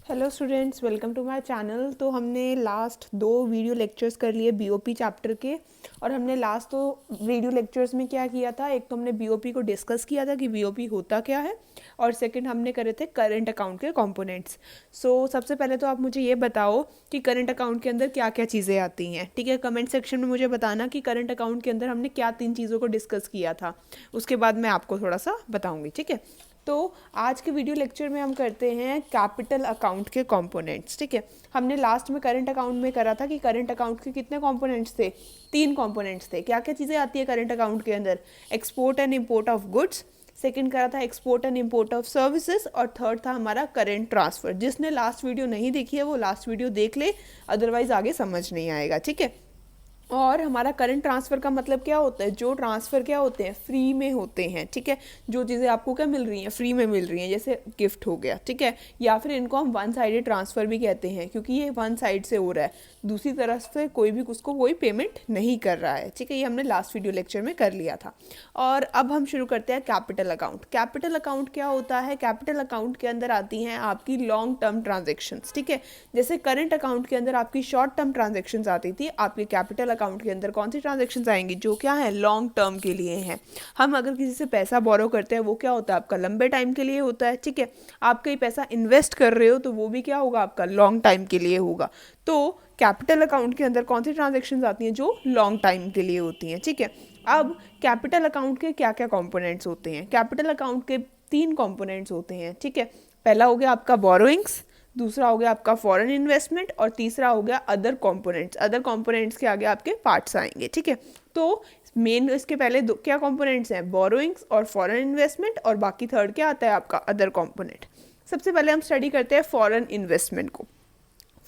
Hello students, welcome to my channel. तो हमने last 2 video lectures कर लिए बीओपी चैप्टर के। और हमने लास्ट 2 वीडियो लेक्चर्स में क्या किया था, एक तो हमने बीओपी को डिस्कस किया था कि बीओपी होता क्या है, और सेकंड हमने करे थे करंट अकाउंट के कंपोनेंट्स। सबसे पहले तो आप मुझे ये बताओ कि करंट अकाउंट के अंदर क्या क्या चीज़ें आती हैं। ठीक है, कमेंट सेक्शन में मुझे बताना कि करंट अकाउंट के अंदर हमने क्या 3 चीज़ों को डिस्कस किया था। उसके बाद मैं आपको थोड़ा सा बताऊँगी। ठीक है, तो आज के वीडियो लेक्चर में हम करते हैं कैपिटल अकाउंट के कंपोनेंट्स। ठीक है, हमने लास्ट में करंट अकाउंट में करा था कि करंट अकाउंट के कितने कंपोनेंट्स थे, 3 कंपोनेंट्स थे। क्या क्या चीज़ें आती है करंट अकाउंट के अंदर? Export and import of goods, second करा था export and import of services, और थर्ड था हमारा करंट ट्रांसफ़र। जिसने लास्ट वीडियो नहीं देखी है वो लास्ट वीडियो देख ले, अदरवाइज आगे समझ नहीं आएगा। ठीक है, और हमारा करंट ट्रांसफ़र का मतलब क्या होता है? जो ट्रांसफ़र क्या होते हैं, फ्री में होते हैं। ठीक है, जो चीज़ें आपको क्या मिल रही हैं, फ्री में मिल रही हैं, जैसे गिफ्ट हो गया। ठीक है, या फिर इनको हम वन साइडेड ट्रांसफ़र भी कहते हैं, क्योंकि ये वन साइड से हो रहा है, दूसरी तरफ से कोई भी उसको कोई पेमेंट नहीं कर रहा है। ठीक है, ये हमने लास्ट वीडियो लेक्चर में कर लिया था। और अब हम शुरू करते हैं कैपिटल अकाउंट। कैपिटल अकाउंट क्या होता है? कैपिटल अकाउंट के अंदर आती हैं आपकी लॉन्ग टर्म ट्रांजेक्शन्स। ठीक है, जैसे करंट अकाउंट के अंदर आपकी शॉर्ट टर्म ट्रांजेक्शन्स आती थी, आपके कैपिटल अकाउंट के अंदर कौन सी ट्रांजेक्शन्स आएंगी? जो क्या है, लॉन्ग टर्म के लिए हैं। हम अगर किसी से पैसा बोरो करते हैं वो क्या होता है, आपका लंबे टाइम के लिए होता है। ठीक है, आप कहीं पैसा इन्वेस्ट कर रहे हो तो वो भी क्या होगा, आपका लॉन्ग टाइम के लिए होगा। तो कैपिटल अकाउंट के अंदर कौन सी ट्रांजेक्शन्स आती हैं? जो लॉन्ग टाइम के लिए होती हैं। ठीक है, अब कैपिटल अकाउंट के क्या क्या कंपोनेंट्स होते हैं? कैपिटल अकाउंट के 3 कंपोनेंट्स होते हैं। ठीक है, पहला हो गया आपका बोरोइंग्स, दूसरा हो गया आपका फॉरेन इन्वेस्टमेंट, और तीसरा हो गया अदर कंपोनेंट्स। अदर कंपोनेंट्स के आगे आपके पार्ट्स आएंगे। ठीक है, तो मेन इसके पहले क्या कंपोनेंट्स हैं? बोरोइंग्स और फॉरेन इन्वेस्टमेंट, और बाकी थर्ड क्या आता है आपका? Other component. सबसे पहले हम स्टडी करते हैं फॉरेन इन्वेस्टमेंट को।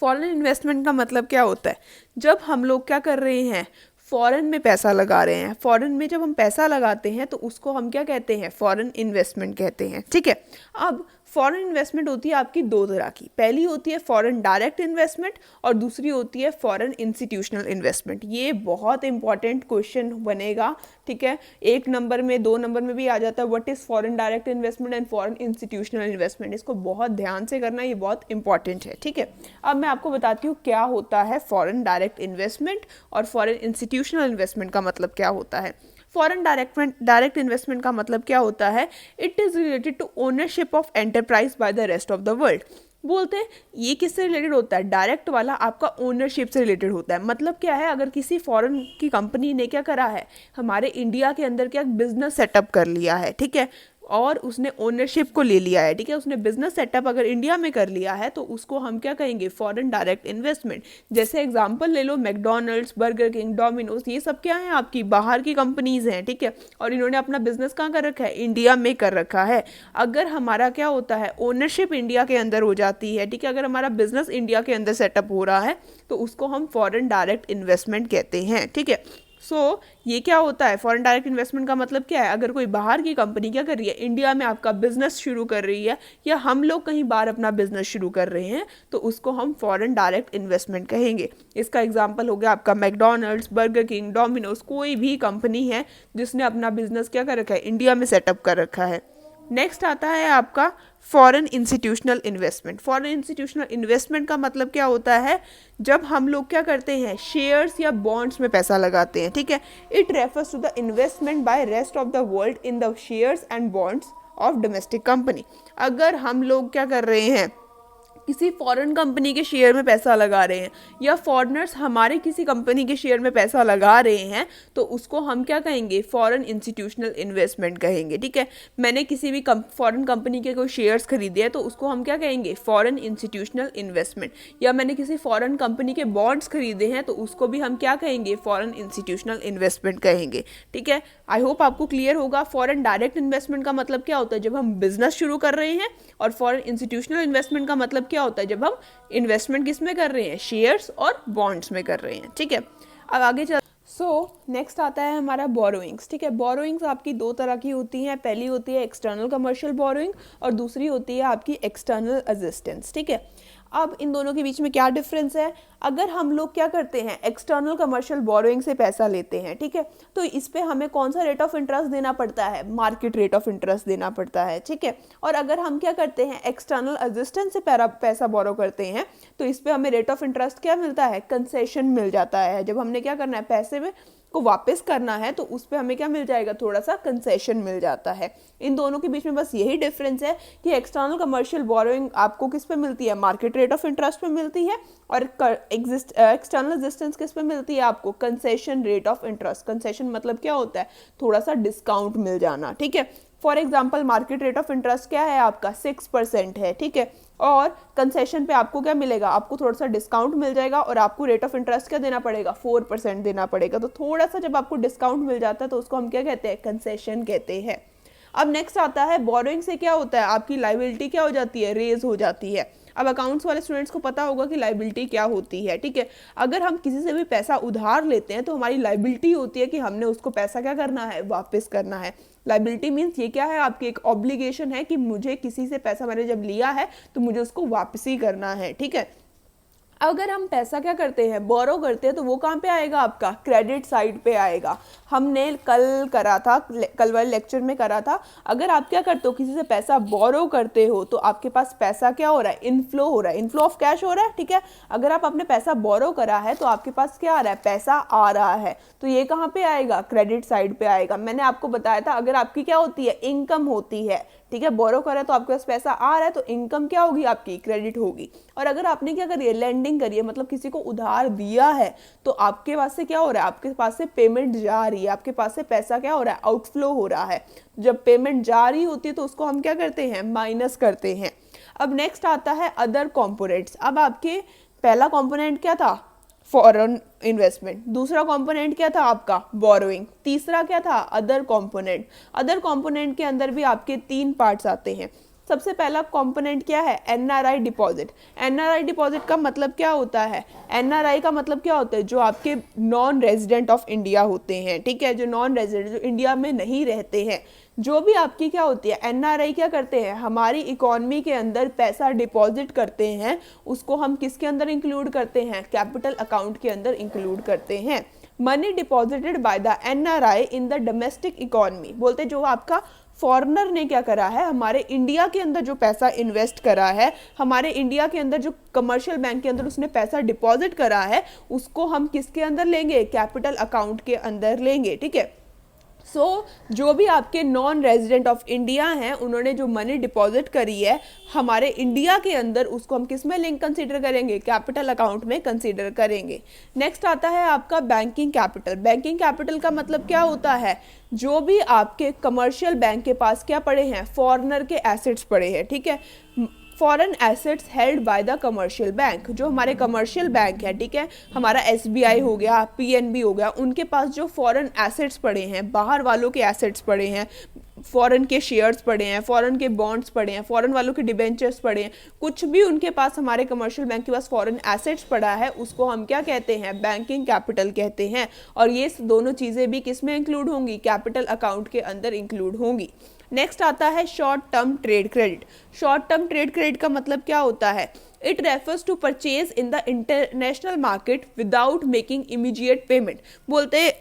फॉरेन इन्वेस्टमेंट का मतलब क्या होता है? जब हम लोग क्या कर रहे हैं, फॉरेन में पैसा लगा रहे हैं। फॉरेन में जब हम पैसा लगाते हैं तो उसको हम क्या कहते हैं? फॉरेन इन्वेस्टमेंट कहते हैं। ठीक है, अब फॉरेन इन्वेस्टमेंट होती है आपकी 2 तरह की। पहली होती है फॉरेन डायरेक्ट इन्वेस्टमेंट, और दूसरी होती है फॉरेन इंस्टीट्यूशनल इन्वेस्टमेंट। ये बहुत इंपॉर्टेंट क्वेश्चन बनेगा। ठीक है, 1 नंबर में, 2 नंबर में भी आ जाता है, what is foreign direct investment and foreign institutional investment. इसको बहुत ध्यान से करना, ये बहुत इंपॉर्टेंट है। ठीक है, अब मैं आपको बताती हूँ क्या होता है फॉरेन डायरेक्ट इन्वेस्टमेंट, और फॉरेन इंस्टीट्यूशनल इन्वेस्टमेंट का मतलब क्या होता है। फॉरेन डायरेक्ट इन्वेस्टमेंट का मतलब क्या होता है? It is related to ownership of enterprise by the rest of the world. बोलते हैं ये किससे रिलेटेड होता है? डायरेक्ट वाला आपका ओनरशिप से रिलेटेड होता है। मतलब क्या है, अगर किसी फॉरेन की कंपनी ने क्या करा है, हमारे इंडिया के अंदर क्या बिजनेस सेटअप कर लिया है। ठीक है, और उसने ओनरशिप को ले लिया है। ठीक है, उसने बिजनेस सेटअप अगर इंडिया में कर लिया है तो उसको हम क्या कहेंगे? Foreign direct investment. जैसे एग्जांपल ले लो, मैकडॉनल्ड्स, बर्गर किंग, डोमिनोज, ये सब क्या है? आपकी बाहर की कंपनीज हैं। ठीक है, और इन्होंने अपना बिजनेस कहाँ कर रखा है? इंडिया में कर रखा है। अगर हमारा क्या होता है, ओनरशिप इंडिया के अंदर हो जाती है, ठीक है, अगर हमारा बिजनेस इंडिया के अंदर सेटअप हो रहा है तो उसको हम फॉरेन डायरेक्ट इन्वेस्टमेंट कहते हैं। ठीक है, ये क्या होता है? फॉरेन डायरेक्ट इन्वेस्टमेंट का मतलब क्या है? अगर कोई बाहर की कंपनी क्या कर रही है, इंडिया में आपका बिजनेस शुरू कर रही है, या हम लोग कहीं बाहर अपना बिजनेस शुरू कर रहे हैं, तो उसको हम फॉरेन डायरेक्ट इन्वेस्टमेंट कहेंगे। इसका एग्जांपल हो गया आपका मैकडॉनल्ड्स, बर्गर किंग, डोमिनोज, कोई भी कंपनी है जिसने अपना बिजनेस क्या कर रखा है? इंडिया में सेटअप कर रखा है। नेक्स्ट आता है आपका foreign institutional investment. Foreign institutional investment का मतलब क्या होता है? जब हम लोग क्या करते हैं, शेयर्स या बॉन्ड्स में पैसा लगाते हैं। ठीक है, it refers to the investment by rest of the world in the shares and bonds of domestic company. अगर हम लोग क्या कर रहे हैं, किसी फॉरेन कंपनी के शेयर में पैसा लगा रहे हैं, या फॉरेनर्स हमारे किसी कंपनी के शेयर में पैसा लगा रहे हैं, तो उसको हम क्या कहेंगे? फॉरेन इंस्टीट्यूशनल इन्वेस्टमेंट कहेंगे। ठीक है, मैंने किसी भी फॉरेन कंपनी के कोई शेयर्स खरीदे हैं तो उसको हम क्या कहेंगे? Foreign institutional investment. या मैंने किसी फॉरेन कंपनी के बॉन्ड्स खरीदे हैं तो उसको भी हम क्या कहेंगे? फॉरेन इंस्टीट्यूशनल इन्वेस्टमेंट कहेंगे। ठीक है, आई होप आपको क्लियर होगा। फॉरेन डायरेक्ट इन्वेस्टमेंट का मतलब क्या होता है? जब हम बिजनेस शुरू कर रहे हैं। और फॉरेन इंस्टीट्यूशनल इन्वेस्टमेंट का मतलब क्या होता है? जब हम इन्वेस्टमेंट किस में कर रहे हैं? शेयर्स और बॉन्ड्स में कर रहे हैं। ठीक है, अब आगे चल। नेक्स्ट आता है हमारा बोरोइंग्स। ठीक है, बोरोइंग्स आपकी 2 तरह की होती हैं। पहली होती है एक्सटर्नल कमर्शियल बोरोइंग, और दूसरी होती है आपकी एक्सटर्नल असिस्टेंस। ठीक है, अब इन दोनों के बीच में क्या डिफरेंस है, अगर हम लोग क्या करते हैं एक्सटर्नल कमर्शियल बोरोइंग से पैसा लेते हैं, ठीक है, तो इस पे हमें कौन सा रेट ऑफ इंटरेस्ट देना पड़ता है, मार्केट रेट ऑफ इंटरेस्ट देना पड़ता है, ठीक है। और अगर हम क्या करते हैं एक्सटर्नल असिस्टेंस से पैसा बोरो करते हैं तो इस पे हमें रेट ऑफ इंटरेस्ट क्या मिलता है, कंसेशन मिल जाता है। जब हमने क्या करना है पैसे में को वापस करना है तो उस पर हमें क्या मिल जाएगा, थोड़ा सा कंसेशन मिल जाता है। इन दोनों के बीच में बस यही डिफरेंस है कि एक्सटर्नल कमर्शियल बोरोइंग आपको किस पे मिलती है, मार्केट रेट ऑफ इंटरेस्ट पे मिलती है, और एक्सटर्नल असिस्टेंस किस पे मिलती है आपको, concession rate of interest. Concession मतलब क्या होता है, थोड़ा सा डिस्काउंट मिल जाना, ठीक है। For example market rate of interest क्या है आपका 6% है, ठीक है, और कंसेशन पे आपको क्या मिलेगा, आपको थोड़ा सा डिस्काउंट मिल जाएगा और आपको रेट ऑफ इंटरेस्ट क्या देना पड़ेगा, 4% देना पड़ेगा। तो थोड़ा सा जब आपको डिस्काउंट मिल जाता है तो उसको हम क्या कहते हैं, कंसेशन कहते हैं। अब नेक्स्ट आता है बोरोइंग से क्या होता है, आपकी लायबिलिटी क्या हो जाती है, रेज हो जाती है। अब अकाउंट्स वाले स्टूडेंट्स को पता होगा कि लायबिलिटी क्या होती है, ठीक है। अगर हम किसी से भी पैसा उधार लेते हैं तो हमारी लायबिलिटी होती है कि हमने उसको पैसा क्या करना है, वापस करना है। लायबिलिटी मीन्स ये क्या है, आपकी एक ऑब्लिगेशन है कि मुझे किसी से पैसा मैंने जब लिया है तो मुझे उसको वापस ही करना है, ठीक है। अगर हम पैसा क्या करते हैं, बोरो करते हैं, तो वो कहाँ पे आएगा, आपका क्रेडिट साइड पे आएगा। हमने कल करा था, कल वाले लेक्चर में करा था, अगर आप क्या करते हो किसी से पैसा बोरो करते हो तो आपके पास पैसा क्या हो रहा है, इनफ्लो हो रहा है, इनफ्लो ऑफ कैश हो रहा है, ठीक है। अगर आप अपने पैसा बोरो करा है तो आपके पास क्या आ रहा है, पैसा आ रहा है, तो ये कहाँ पे आएगा, क्रेडिट साइड पे आएगा। मैंने आपको बताया था अगर आपकी क्या होती है, इनकम होती है, ठीक है, बोरो करा तो आपके पास पैसा आ रहा है तो इनकम क्या होगी आपकी, क्रेडिट होगी। और अगर आपने क्या करी है, लेंडिंग करी है, मतलब किसी को उधार दिया है, तो आपके पास से क्या हो रहा है, आपके पास से पेमेंट जा रही है, आपके पास से पैसा क्या हो रहा है, आउटफ्लो हो रहा है। जब पेमेंट जा रही होती है तो उसको हम क्या करते हैं, माइनस करते हैं। अब नेक्स्ट आता है अदर कॉम्पोनेंट्स। अब आपके पहला कॉम्पोनेंट क्या था, फॉरेन इन्वेस्टमेंट, दूसरा कंपोनेंट क्या था आपका, बोरोइंग, तीसरा क्या था, अदर कंपोनेंट। अदर कंपोनेंट के अंदर भी आपके 3 पार्ट्स आते हैं। सबसे पहला कंपोनेंट क्या है, एनआरआई डिपॉजिट। एनआरआई डिपॉजिट का मतलब क्या होता है, एनआरआई का मतलब क्या होता है, जो आपके नॉन रेजिडेंट ऑफ इंडिया होते हैं, ठीक है, जो नॉन रेजिडेंट, जो इंडिया में नहीं रहते हैं, जो भी आपकी क्या होती है, एनआरआई क्या करते हैं, हमारी इकोनॉमी के अंदर पैसा डिपॉजिट करते हैं, उसको हम किसके अंदर इंक्लूड करते हैं, कैपिटल अकाउंट के अंदर इंक्लूड करते हैं। Money deposited by the NRI in the domestic economy, बोलते जो आपका फॉरेनर ने क्या करा है, हमारे इंडिया के अंदर जो पैसा इन्वेस्ट करा है, हमारे इंडिया के अंदर जो कमर्शियल बैंक के अंदर उसने पैसा डिपॉजिट करा है, उसको हम किसके अंदर लेंगे, कैपिटल अकाउंट के अंदर लेंगे, ठीक है। जो भी आपके नॉन रेजिडेंट ऑफ इंडिया हैं, उन्होंने जो मनी डिपॉजिट करी है हमारे इंडिया के अंदर, उसको हम किस में लिंक कंसीडर करेंगे, कैपिटल अकाउंट में कंसीडर करेंगे। नेक्स्ट आता है आपका बैंकिंग कैपिटल। बैंकिंग कैपिटल का मतलब क्या होता है, जो भी आपके कमर्शियल बैंक के पास क्या पड़े हैं, फॉरेनर के एसेट्स पड़े हैं, ठीक है, foreign assets held by the commercial bank, जो हमारे कमर्शियल बैंक है, ठीक है, हमारा एसबीआई हो गया, पीएनबी हो गया, उनके पास जो फॉरेन एसेट्स पड़े हैं, बाहर वालों के एसेट्स पड़े हैं, फॉरेन के शेयर्स पड़े हैं, फॉरेन के बॉन्ड्स पड़े हैं, फॉरेन वालों के डिबेंचर्स पड़े हैं, कुछ भी उनके पास हमारे कमर्शियल बैंक के पास फॉरेन एसेट्स पड़ा है, उसको हम क्या कहते हैं, बैंकिंग कैपिटल कहते हैं। और ये दोनों चीज़ें भी किस में इंक्लूड होंगी, कैपिटल अकाउंट के अंदर इंक्लूड होंगी। नेक्स्ट आता है short term trade credit. Short term trade credit का मतलब क्या होता है, it refers to purchase in the international market without making immediate payment. बोलते हैं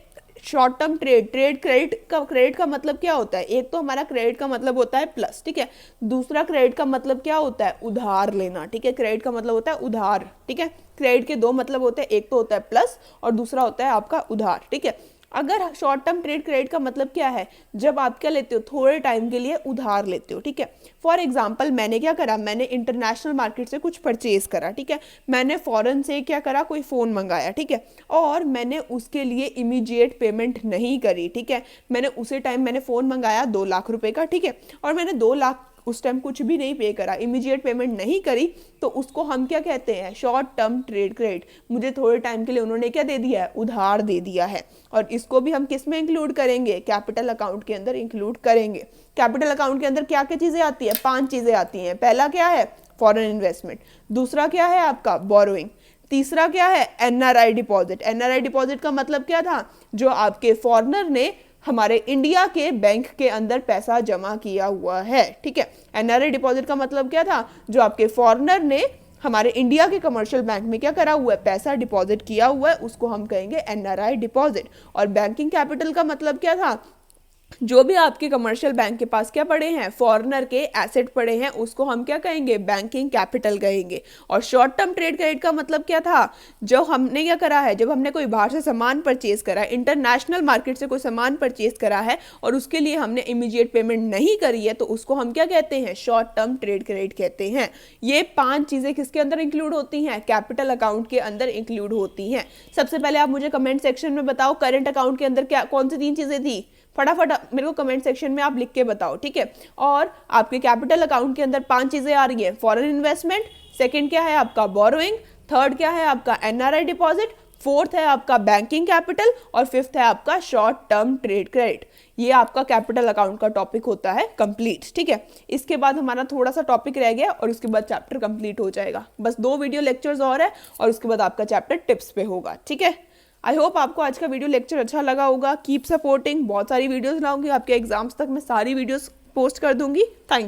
शॉर्ट टर्म ट्रेड क्रेडिट का मतलब क्या होता है, एक तो हमारा क्रेडिट का मतलब होता है प्लस, ठीक है, दूसरा क्रेडिट का मतलब क्या होता है, उधार लेना, ठीक है, क्रेडिट का मतलब होता है उधार, ठीक है, क्रेडिट के 2 मतलब होते हैं, एक तो होता है प्लस और दूसरा होता है आपका उधार, ठीक है। अगर शॉर्ट टर्म ट्रेड क्रेडिट का मतलब क्या है, जब आप क्या लेते हो, थोड़े टाइम के लिए उधार लेते हो, ठीक है। फॉर एग्जांपल मैंने क्या करा, मैंने इंटरनेशनल मार्केट से कुछ परचेज करा, ठीक है, मैंने फॉरेन से क्या करा, कोई फ़ोन मंगाया, ठीक है, और मैंने उसके लिए इमीडिएट पेमेंट नहीं करी, ठीक है, मैंने उसी टाइम मैंने फ़ोन मंगाया 2 लाख रुपए का, ठीक है, और मैंने 2 लाख उस टाइम कुछ भी नहीं पे करा, इमीडिएट पेमेंट नहीं करी, तो उसको हम क्या कहते हैं, शॉर्ट टर्म ट्रेड क्रेडिट। मुझे थोड़े टाइम के लिए उन्होंने क्या दे दिया है, उधार दे दिया है, और इसको भी हम किस में इंक्लूड करेंगे, कैपिटल अकाउंट के अंदर इंक्लूड करेंगे। कैपिटल अकाउंट के अंदर क्या क्या चीज़ें आती है, 5 चीज़ें आती हैं। पहला क्या है, फॉरेन इन्वेस्टमेंट, दूसरा क्या है आपका बोरोइंग, तीसरा क्या है, एनआरआई डिपॉजिट। एनआरआई डिपॉजिट का मतलब क्या था, जो आपके फॉरेनर ने हमारे इंडिया के बैंक के अंदर पैसा जमा किया हुआ है, ठीक है। एनआरआई डिपॉजिट का मतलब क्या था, जो आपके फॉरेनर ने हमारे इंडिया के कमर्शियल बैंक में क्या करा हुआ है, पैसा डिपॉजिट किया हुआ है, उसको हम कहेंगे एनआरआई डिपॉजिट। और बैंकिंग कैपिटल का मतलब क्या था, जो भी आपके कमर्शियल बैंक के पास क्या पड़े हैं, फॉरेनर के एसेट पड़े हैं, उसको हम क्या कहेंगे, बैंकिंग कैपिटल कहेंगे। और शॉर्ट टर्म ट्रेड क्रेडिट का मतलब क्या था, जो हमने क्या करा है, जब हमने कोई बाहर से सामान परचेज करा है, इंटरनेशनल मार्केट से कोई सामान परचेज करा है और उसके लिए हमने इमीडिएट पेमेंट नहीं करी है, तो उसको हम क्या कहते हैं, शॉर्ट टर्म ट्रेड क्रेडिट कहते हैं। ये 5 चीजें किसके अंदर इंक्लूड होती हैं, कैपिटल अकाउंट के अंदर इंक्लूड होती हैं। सबसे पहले आप मुझे कमेंट सेक्शन में बताओ, करंट अकाउंट के अंदर क्या कौन सी 3 चीजें थी, फटाफट मेरे को कमेंट सेक्शन में आप लिख के बताओ, ठीक है। और आपके कैपिटल अकाउंट के अंदर 5 चीजें आ रही है, फॉरेन इन्वेस्टमेंट, सेकंड क्या है आपका बोरोइंग, थर्ड क्या है आपका एनआरआई डिपॉजिट, फोर्थ है आपका बैंकिंग कैपिटल और फिफ्थ है आपका शॉर्ट टर्म ट्रेड क्रेडिट। ये आपका कैपिटल अकाउंट का टॉपिक होता है कंप्लीट, ठीक है। इसके बाद हमारा थोड़ा सा टॉपिक रह गया और उसके बाद चैप्टर कंप्लीट हो जाएगा। बस 2 वीडियो लेक्चर्स और है और उसके बाद आपका चैप्टर टिप्स पे होगा, ठीक है। आई होप आपको आज का वीडियो लेक्चर अच्छा लगा होगा। कीप सपोर्टिंग, बहुत सारी वीडियोस लाऊंगी आपके एग्जाम्स तक, मैं सारी वीडियोस पोस्ट कर दूंगी। थैंक